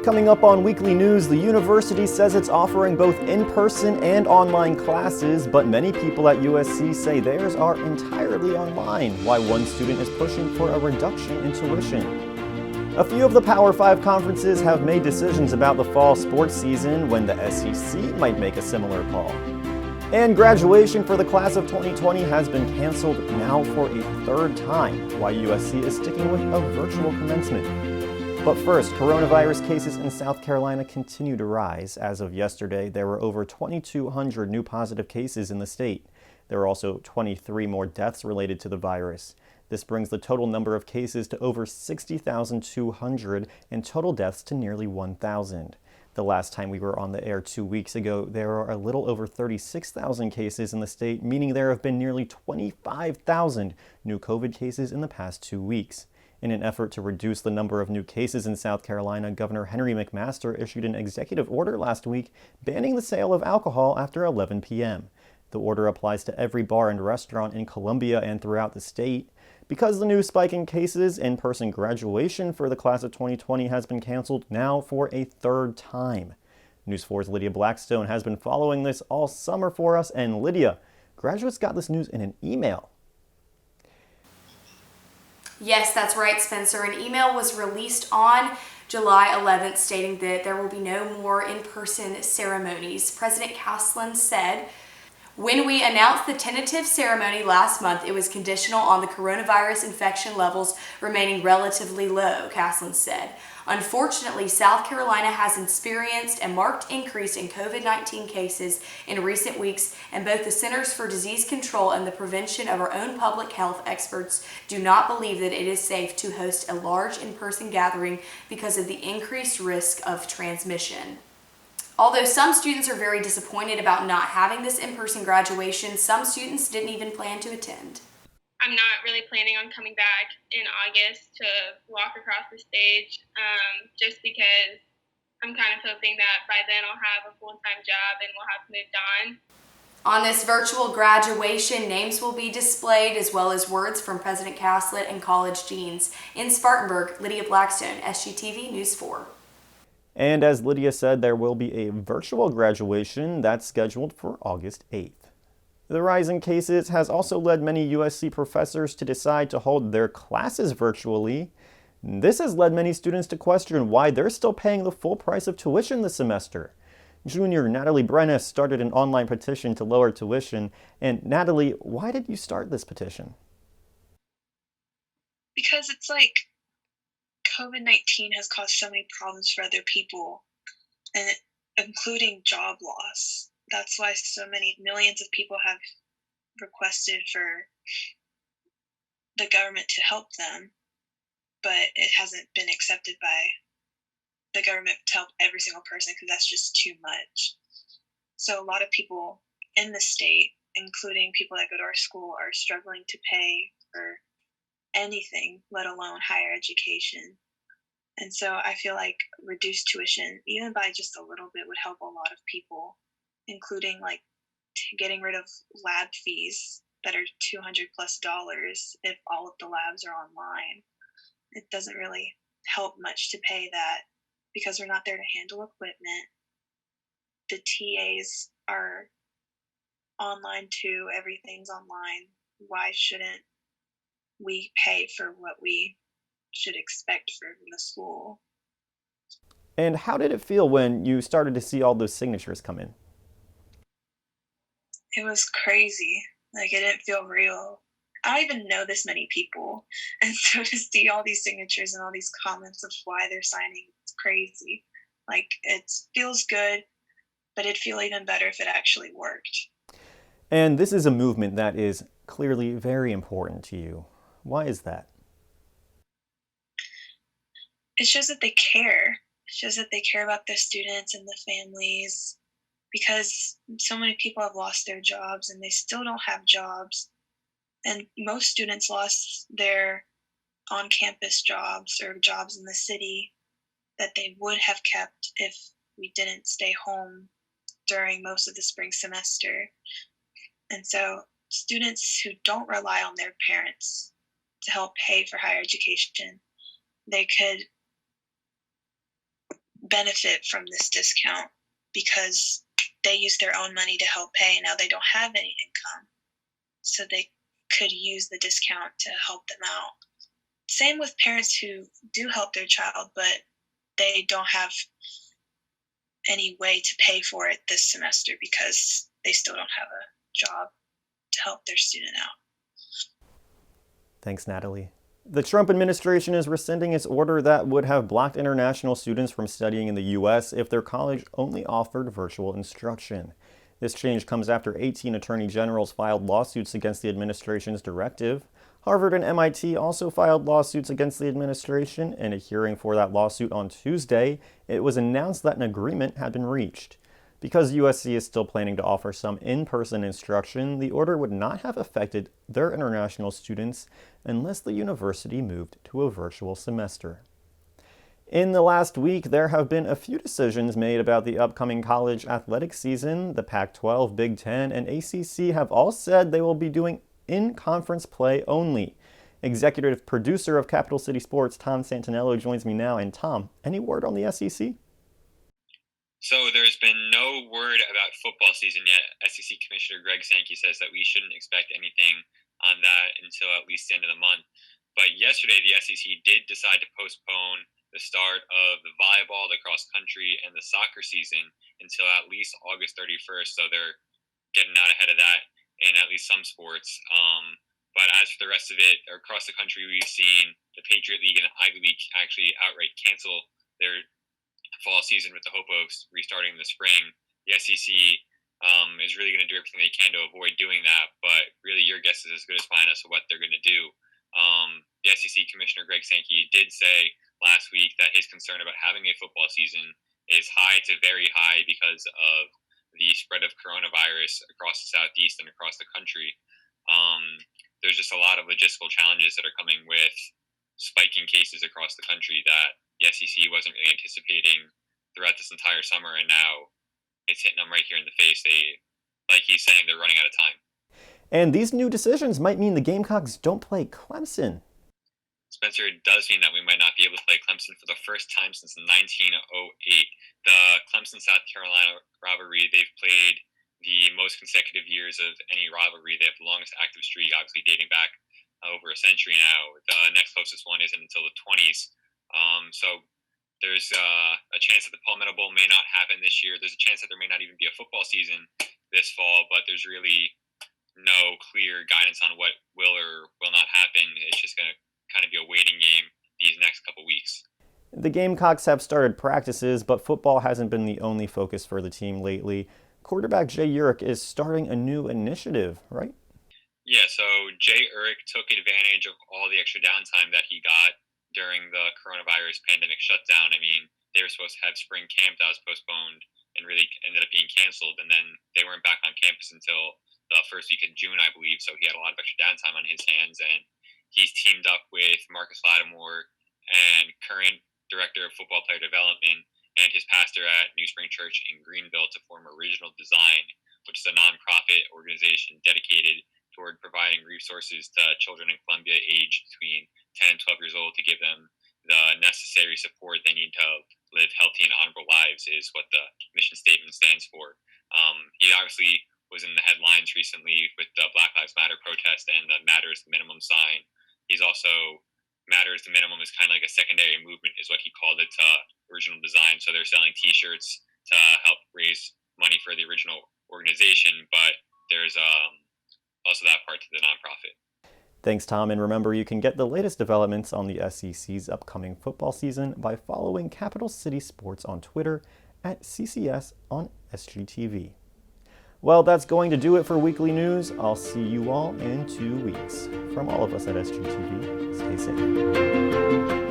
Coming up on Weekly News, the university says it's offering both in-person and online classes, but many people at USC say theirs are entirely online, why one student is pushing for a reduction in tuition. A few of the Power 5 conferences have made decisions about the fall sports season when the SEC might make a similar call. And graduation for the class of 2020 has been canceled now for a third time, why USC is sticking with a virtual commencement. But first, coronavirus cases in South Carolina continue to rise. As of yesterday, there were over 2,200 new positive cases in the state. There are also 23 more deaths related to the virus. This brings the total number of cases to over 60,200 and total deaths to nearly 1,000. The last time we were on the air 2 weeks ago, there are a little over 36,000 cases in the state, meaning there have been nearly 25,000 new COVID cases in the past 2 weeks. In an effort to reduce the number of new cases in South Carolina, Governor Henry McMaster issued an executive order last week banning the sale of alcohol after 11 p.m. The order applies to every bar and restaurant in Columbia and throughout the state. Because the new spike in cases, in-person graduation for the class of 2020 has been canceled now for a third time. News 4's Lydia Blackstone has been following this all summer for us, and Lydia, graduates got this news in an email. Yes, that's right, Spencer. An email was released on July 11th stating that there will be no more in-person ceremonies. President Caslin said, "When we announced the tentative ceremony last month, it was conditional on the coronavirus infection levels remaining relatively low," Caslin said. "Unfortunately, South Carolina has experienced a marked increase in COVID-19 cases in recent weeks, and both the Centers for Disease Control and the prevention of our own public health experts do not believe that it is safe to host a large in-person gathering because of the increased risk of transmission." Although some students are very disappointed about not having this in-person graduation, some students didn't even plan to attend. I'm not really planning on coming back in August to walk across the stage, just because I'm kind of hoping that by then I'll have a full-time job and we'll have moved on. On this virtual graduation, names will be displayed as well as words from President Caslin and college deans. In Spartanburg, Lydia Blackstone, SGTV News 4. And as Lydia said, there will be a virtual graduation that's scheduled for August 8th. The rise in cases has also led many USC professors to decide to hold their classes virtually. This has led many students to question why they're still paying the full price of tuition this semester. Junior Natalie Brenna started an online petition to lower tuition. And Natalie, why did you start this petition? Because it's like COVID-19 has caused so many problems for other people, and including job loss. That's why so many millions of people have requested for the government to help them, but it hasn't been accepted by the government to help every single person because that's just too much. So a lot of people in the state, including people that go to our school, are struggling to pay for anything, let alone higher education. And so I feel like reduced tuition, even by just a little bit, would help a lot of people, including like getting rid of lab fees that are $200+ if all of the labs are online. It doesn't really help much to pay that because we're not there to handle equipment. The TAs are online too. Everything's online. Why shouldn't we pay for what we should expect from the school? And how did it feel when you started to see all those signatures come in? It was crazy. Like, it didn't feel real. I don't even know this many people. And so to see all these signatures and all these comments of why they're signing, it's crazy. Like, it feels good, but it'd feel even better if it actually worked. And this is a movement that is clearly very important to you. Why is that? It shows that they care. It shows that they care about their students and the families, because so many people have lost their jobs and they still don't have jobs. And most students lost their on-campus jobs or jobs in the city that they would have kept if we didn't stay home during most of the spring semester. And so students who don't rely on their parents to help pay for higher education, they could benefit from this discount because they use their own money to help pay, and now they don't have any income. So they could use the discount to help them out. Same with parents who do help their child, but they don't have any way to pay for it this semester because they still don't have a job to help their student out. Thanks, Natalie. The Trump administration is rescinding its order that would have blocked international students from studying in the U.S. if their college only offered virtual instruction. This change comes after 18 attorney generals filed lawsuits against the administration's directive. Harvard and MIT also filed lawsuits against the administration. In a hearing for that lawsuit on Tuesday, it was announced that an agreement had been reached. Because USC is still planning to offer some in-person instruction, the order would not have affected their international students unless the university moved to a virtual semester. In the last week, there have been a few decisions made about the upcoming college athletic season. The Pac-12, Big Ten, and ACC have all said they will be doing in-conference play only. Executive producer of Capital City Sports, Tom Santaniello, joins me now. And Tom, any word on the SEC? So there's been no word about football season yet. SEC Commissioner Greg Sankey says that we shouldn't expect anything on that until at least the end of the month. But yesterday, the SEC did decide to postpone the start of the volleyball, the cross country, and the soccer season until at least August 31st. So they're getting out ahead of that in at least some sports. But as for the rest of it, across the country, we've seen the Patriot League and the Ivy League actually outright cancel their fall season with the hope of restarting in the spring. The SEC is really going to do everything they can to avoid doing that, but really your guess is as good as mine as to what they're going to do. The SEC Commissioner Greg Sankey did say last week that his concern about having a football season is high to very high because of the spread of coronavirus across the Southeast and across the country. There's just a lot of logistical challenges that are coming with spiking cases across the country that the SEC wasn't really anticipating throughout this entire summer, and now it's hitting them right here in the face. Like he's saying, they're running out of time. And these new decisions might mean the Gamecocks don't play Clemson. Spencer, it does mean that we might not be able to play Clemson for the first time since 1908. The Clemson-South Carolina rivalry, they've played the most consecutive years of any rivalry. They have the longest active streak, obviously dating back over a century now. The next closest one isn't until the 20s. So there's a chance that the Palmetto Bowl may not happen this year. There's a chance that there may not even be a football season this fall, but there's really no clear guidance on what will or will not happen. It's just going to kind of be a waiting game these next couple weeks. The Gamecocks have started practices, but football hasn't been the only focus for the team lately. Quarterback Jay Urich is starting a new initiative, right? Yeah, so Jay Urich took advantage of all the extra downtime that he got during the coronavirus pandemic shutdown. I mean, they were supposed to have spring camp that was postponed and really ended up being canceled, and then they weren't back on campus until the first week in June, I believe, so he had a lot of extra downtime on his hands, and he's teamed up with Marcus Lattimore and current director of football player development and his pastor at New Spring Church in Greenville to form Original Design, which is a nonprofit organization dedicated toward providing resources to children in Columbia aged between 10 and 12 years old to give them the necessary support they need to live healthy and honorable lives is what the mission statement stands for. He obviously was in the headlines recently with the Black Lives Matter protest and the Matters the Minimum sign. He's also, Matters the Minimum is kind of like a secondary movement is what he called it to Original Design. So they're selling t-shirts to help raise money for the original organization, but there's also that part to the nonprofit. Thanks, Tom, and remember you can get the latest developments on the SEC's upcoming football season by following Capital City Sports on Twitter at CCS on SGTV. Well, that's going to do it for weekly news. I'll see you all in 2 weeks. From all of us at SGTV, stay safe.